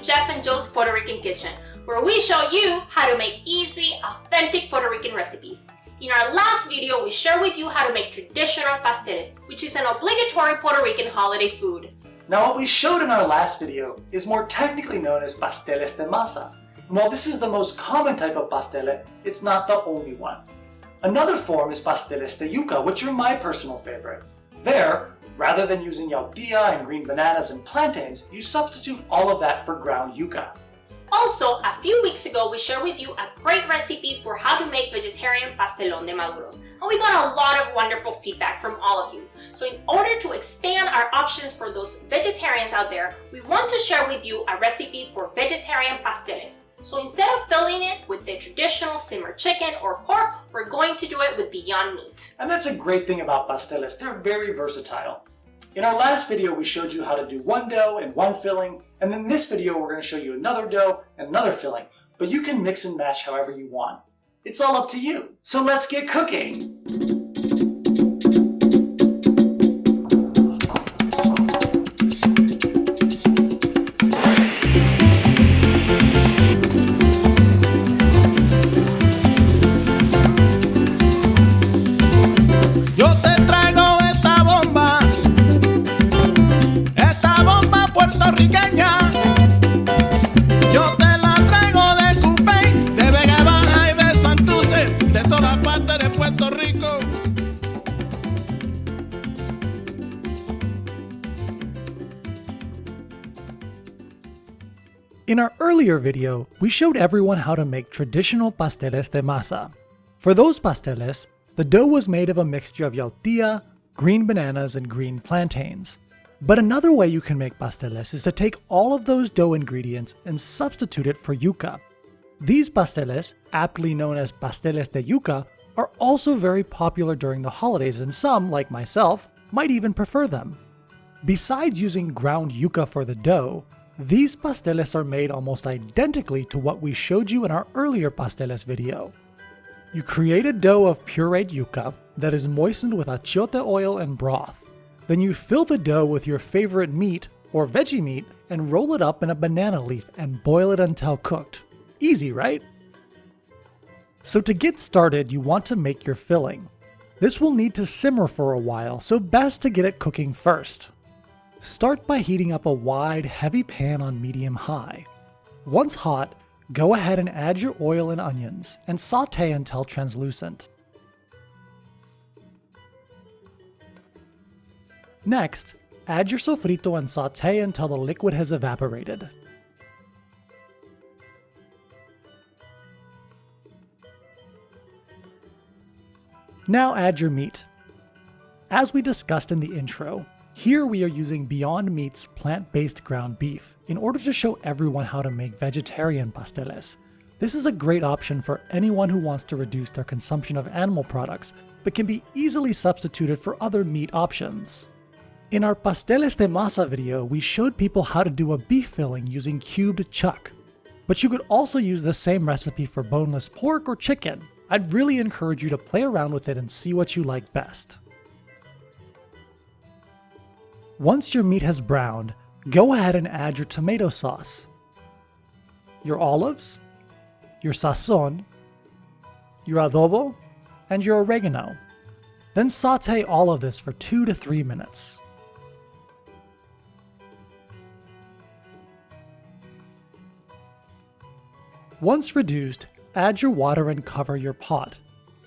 to Jeff and Joe's Puerto Rican Kitchen, where we show you how to make easy, authentic Puerto Rican recipes. In our last video, we shared with you how to make traditional pasteles, which is an obligatory Puerto Rican holiday food. Now what we showed in our last video is more technically known as pasteles de masa. And while this is the most common type of pastele, it's not the only one. Another form is pasteles de yuca, which are my personal favorite. There, rather than using yautía and green bananas and plantains, you substitute all of that for ground yuca. Also, a few weeks ago, we shared with you a great recipe for how to make vegetarian pastelón de maduros, and we got a lot of wonderful feedback from all of you. So in order to expand our options for those vegetarians out there, we want to share with you a recipe for vegetarian pasteles. So instead of filling it with the traditional simmered chicken or pork, we're going to do it with Beyond Meat. And that's a great thing about pasteles, they're very versatile. In our last video, we showed you how to do one dough and one filling, and in this video, we're going to show you another dough and another filling, but you can mix and match however you want. It's all up to you. So let's get cooking! Yo te la traigo de Coupey, de Vega Baja y de Santurce, de todas partes de Puerto Rico. In our earlier video, we showed everyone how to make traditional pasteles de masa. For those pasteles, the dough was made of a mixture of yautía, green bananas, and green plantains. But another way you can make pasteles is to take all of those dough ingredients and substitute it for yuca. These pasteles, aptly known as pasteles de yuca, are also very popular during the holidays, and some, like myself, might even prefer them. Besides using ground yuca for the dough, these pasteles are made almost identically to what we showed you in our earlier pasteles video. You create a dough of pureed yuca that is moistened with achiote oil and broth. Then you fill the dough with your favorite meat, or veggie meat, and roll it up in a banana leaf and boil it until cooked. Easy, right? So to get started, you want to make your filling. This will need to simmer for a while, so best to get it cooking first. Start by heating up a wide, heavy pan on medium-high. Once hot, go ahead and add your oil and onions, and sauté until translucent. Next, add your sofrito and sauté until the liquid has evaporated. Now add your meat. As we discussed in the intro, here we are using Beyond Meat's plant-based ground beef in order to show everyone how to make vegetarian pasteles. This is a great option for anyone who wants to reduce their consumption of animal products, but can be easily substituted for other meat options. In our pasteles de masa video, we showed people how to do a beef filling using cubed chuck. But you could also use the same recipe for boneless pork or chicken. I'd really encourage you to play around with it and see what you like best. Once your meat has browned, go ahead and add your tomato sauce, your olives, your sazon, your adobo, and your oregano. Then sauté all of this for 2 to 3 minutes. Once reduced, add your water and cover your pot.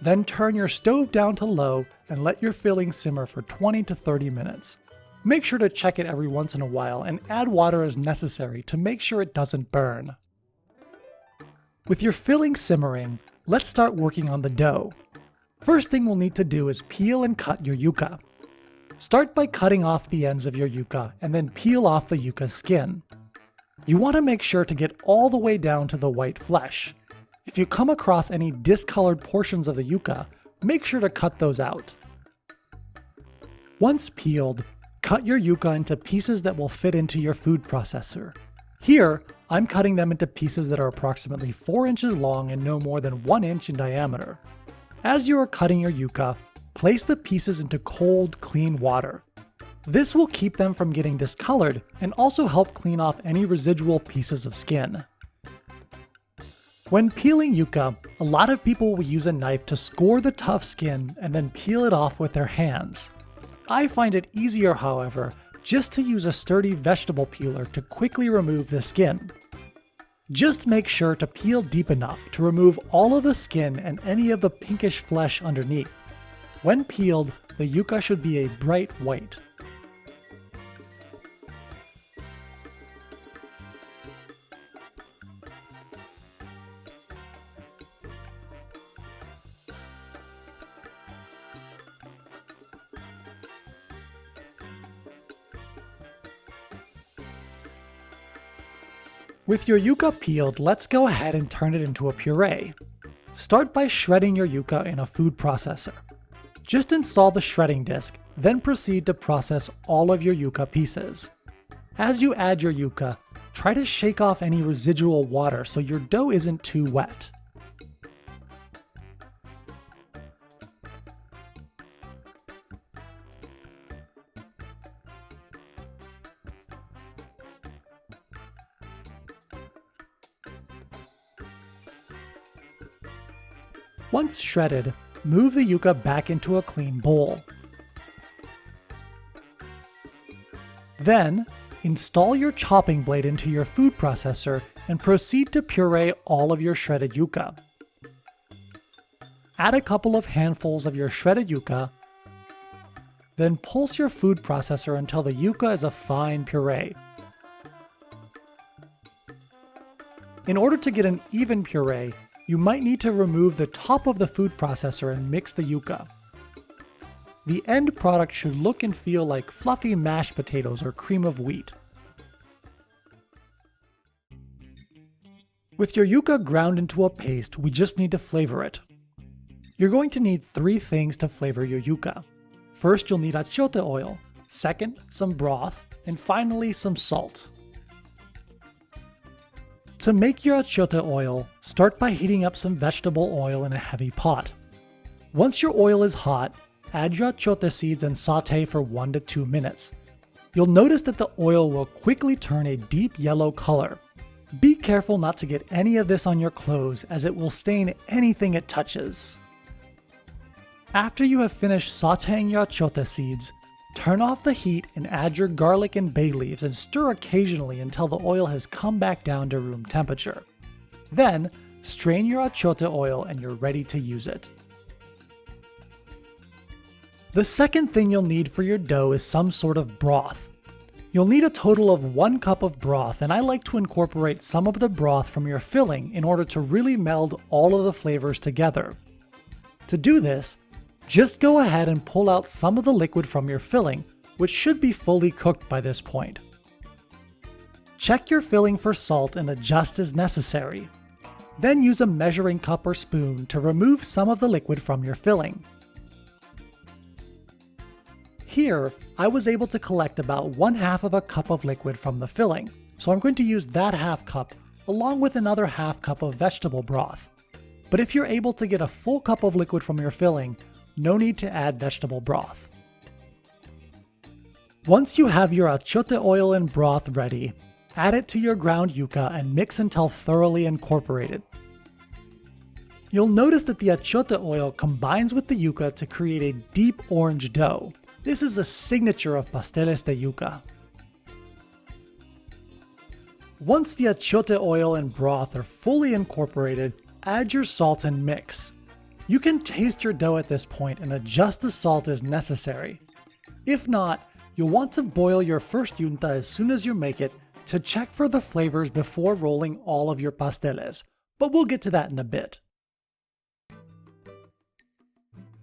Then turn your stove down to low and let your filling simmer for 20 to 30 minutes. Make sure to check it every once in a while and add water as necessary to make sure it doesn't burn. With your filling simmering, let's start working on the dough. First thing we'll need to do is peel and cut your yuca. Start by cutting off the ends of your yuca and then peel off the yuca skin. You want to make sure to get all the way down to the white flesh. If you come across any discolored portions of the yuca, make sure to cut those out. Once peeled, cut your yuca into pieces that will fit into your food processor. Here, I'm cutting them into pieces that are approximately 4 inches long and no more than 1 inch in diameter. As you are cutting your yuca, place the pieces into cold, clean water. This will keep them from getting discolored and also help clean off any residual pieces of skin. When peeling yuca, a lot of people will use a knife to score the tough skin and then peel it off with their hands. I find it easier, however, just to use a sturdy vegetable peeler to quickly remove the skin. Just make sure to peel deep enough to remove all of the skin and any of the pinkish flesh underneath. When peeled, the yuca should be a bright white. With your yuca peeled, let's go ahead and turn it into a puree. Start by shredding your yuca in a food processor. Just install the shredding disc, then proceed to process all of your yuca pieces. As you add your yuca, try to shake off any residual water so your dough isn't too wet. Once shredded, move the yuca back into a clean bowl. Then, install your chopping blade into your food processor and proceed to puree all of your shredded yuca. Add a couple of handfuls of your shredded yuca, then pulse your food processor until the yuca is a fine puree. In order to get an even puree, you might need to remove the top of the food processor and mix the yuca. The end product should look and feel like fluffy mashed potatoes or cream of wheat. With your yuca ground into a paste, we just need to flavor it. You're going to need 3 things to flavor your yuca. First, you'll need achiote oil. Second, some broth. And finally, some salt. To make your achiote oil, start by heating up some vegetable oil in a heavy pot. Once your oil is hot, add your achiote seeds and saute for 1 to 2 minutes. You'll notice that the oil will quickly turn a deep yellow color. Be careful not to get any of this on your clothes, as it will stain anything it touches. After you have finished sauteing your achiote seeds, turn off the heat and add your garlic and bay leaves and stir occasionally until the oil has come back down to room temperature. Then, strain your achiote oil and you're ready to use it. The second thing you'll need for your dough is some sort of broth. You'll need a total of 1 cup of broth, and I like to incorporate some of the broth from your filling in order to really meld all of the flavors together. To do this, just go ahead and pull out some of the liquid from your filling, which should be fully cooked by this point. Check your filling for salt and adjust as necessary. Then use a measuring cup or spoon to remove some of the liquid from your filling. Here, I was able to collect about 1/2 of a cup of liquid from the filling, so I'm going to use that half cup along with another half cup of vegetable broth. But if you're able to get a full cup of liquid from your filling, no need to add vegetable broth. Once you have your achiote oil and broth ready, add it to your ground yuca and mix until thoroughly incorporated. You'll notice that the achiote oil combines with the yuca to create a deep orange dough. This is a signature of Pasteles de Yuca. Once the achiote oil and broth are fully incorporated, add your salt and mix. You can taste your dough at this point and adjust the salt as necessary. If not, you'll want to boil your first yunta as soon as you make it to check for the flavors before rolling all of your pasteles, but we'll get to that in a bit.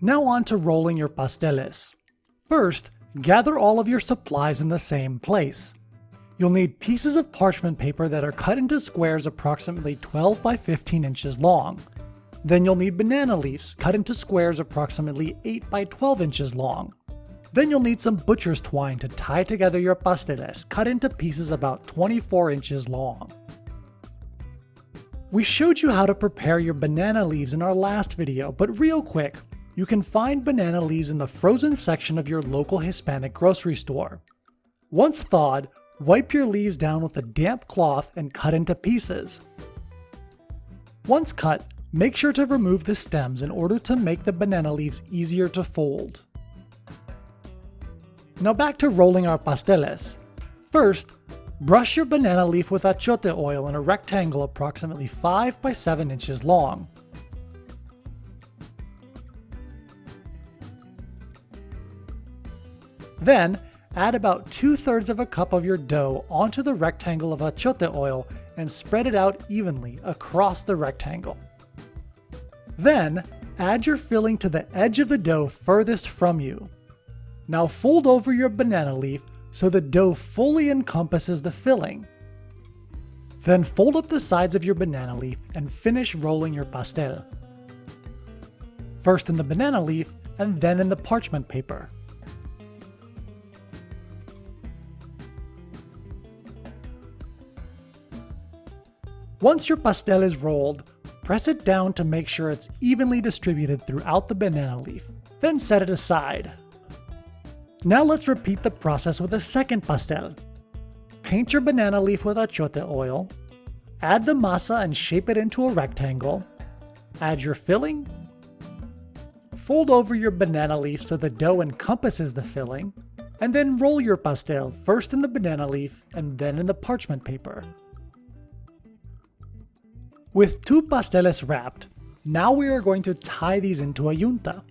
Now on to rolling your pasteles. First, gather all of your supplies in the same place. You'll need pieces of parchment paper that are cut into squares approximately 12 by 15 inches long. Then you'll need banana leaves cut into squares approximately 8 by 12 inches long. Then you'll need some butcher's twine to tie together your pasteles cut into pieces about 24 inches long. We showed you how to prepare your banana leaves in our last video, but real quick, you can find banana leaves in the frozen section of your local Hispanic grocery store. Once thawed, wipe your leaves down with a damp cloth and cut into pieces. Once cut, make sure to remove the stems in order to make the banana leaves easier to fold. Now back to rolling our pasteles. First, brush your banana leaf with achiote oil in a rectangle approximately 5 by 7 inches long. Then, add about 2/3 of a cup of your dough onto the rectangle of achiote oil and spread it out evenly across the rectangle. Then, add your filling to the edge of the dough furthest from you. Now fold over your banana leaf so the dough fully encompasses the filling. Then fold up the sides of your banana leaf and finish rolling your pastel. First in the banana leaf and then in the parchment paper. Once your pastel is rolled, press it down to make sure it's evenly distributed throughout the banana leaf, then set it aside. Now let's repeat the process with a second pastel. Paint your banana leaf with achiote oil, add the masa and shape it into a rectangle, add your filling, fold over your banana leaf so the dough encompasses the filling, and then roll your pastel first in the banana leaf and then in the parchment paper. With 2 pasteles wrapped, now we are going to tie these into a yunta.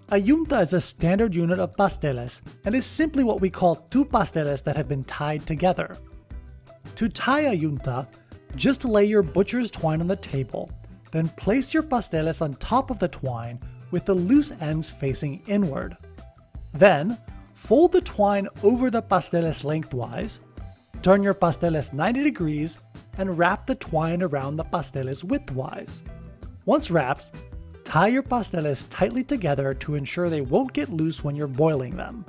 A yunta is a standard unit of pasteles and is simply what we call 2 pasteles that have been tied together. To tie a yunta, just lay your butcher's twine on the table, then place your pasteles on top of the twine with the loose ends facing inward. Then, fold the twine over the pasteles lengthwise, turn your pasteles 90 degrees, and wrap the twine around the pasteles widthwise. Once wrapped, tie your pasteles tightly together to ensure they won't get loose when you're boiling them.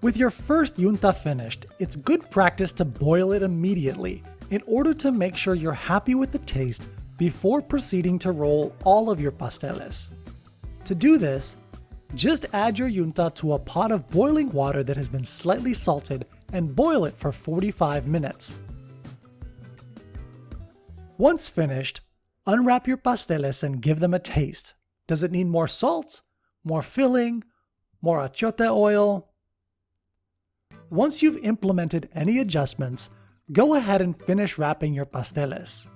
With your first yunta finished, it's good practice to boil it immediately in order to make sure you're happy with the taste before proceeding to roll all of your pasteles. To do this, just add your yunta to a pot of boiling water that has been slightly salted and boil it for 45 minutes. Once finished, unwrap your pasteles and give them a taste. Does it need more salt, more filling, more achiote oil? Once you've implemented any adjustments, go ahead and finish wrapping your pasteles.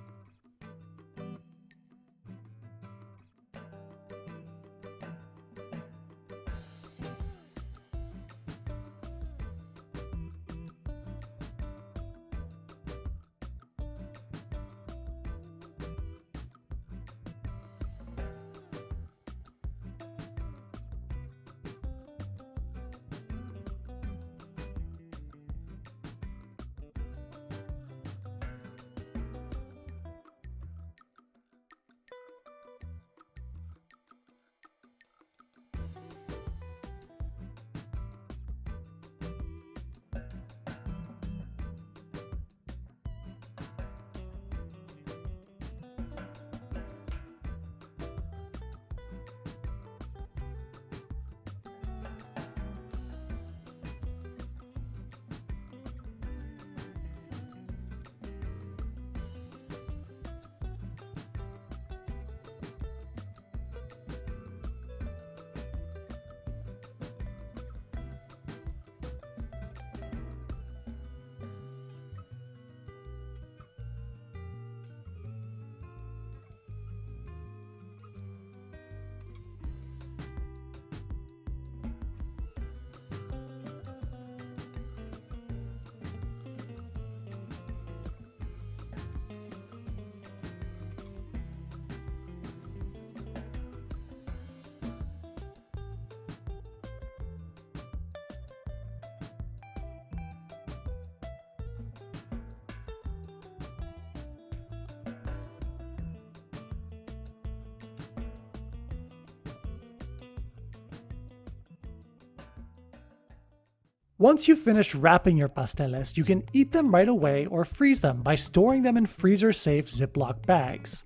Once you've finished wrapping your pasteles, you can eat them right away or freeze them by storing them in freezer-safe Ziploc bags.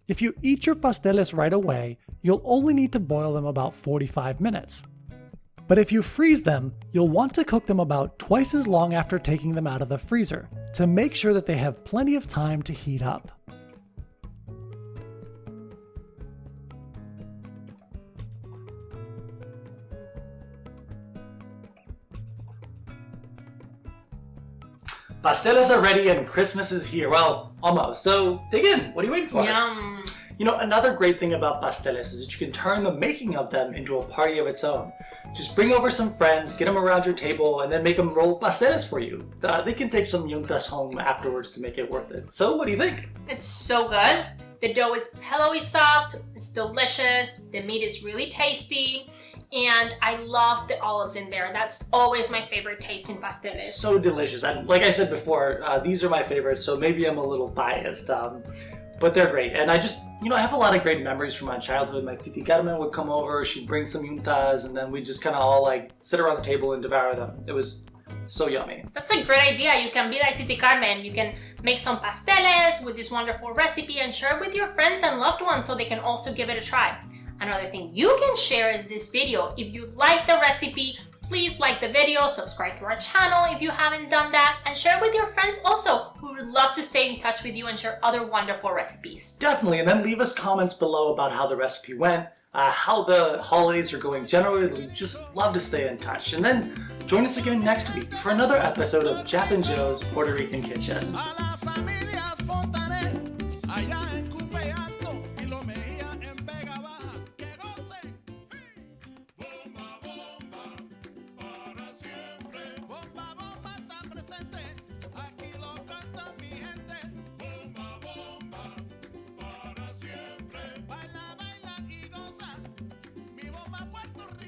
If you eat your pasteles right away, you'll only need to boil them about 45 minutes. But if you freeze them, you'll want to cook them about twice as long after taking them out of the freezer to make sure that they have plenty of time to heat up. Pasteles are ready and Christmas is here. Well, almost. So dig in. What are you waiting for? Yum. You know, another great thing about pasteles is that you can turn the making of them into a party of its own. Just bring over some friends, get them around your table, and then make them roll pasteles for you. They can take some yuntas home afterwards to make it worth it. So what do you think? It's so good. The dough is pillowy soft, it's delicious, the meat is really tasty, and I love the olives in there. That's always my favorite taste in pasteles. So delicious. And like I said before, these are my favorites, so maybe I'm a little biased. But they're great. And I just, I have a lot of great memories from my childhood. My Titi Carmen would come over, she'd bring some yuntas, and then we'd just kind of all sit around the table and devour them. It was so yummy. That's a great idea. You can be like Titi Carmen. You can make some pasteles with this wonderful recipe and share it with your friends and loved ones so they can also give it a try. Another thing you can share is this video. If you like the recipe, please like the video, subscribe to our channel if you haven't done that, and share it with your friends also who would love to stay in touch with you and share other wonderful recipes. Definitely, and then leave us comments below about how the recipe went, how the holidays are going generally. We just love to stay in touch. And then join us again next week for another episode of Jap and Joe's Puerto Rican Kitchen. Puerto Rican.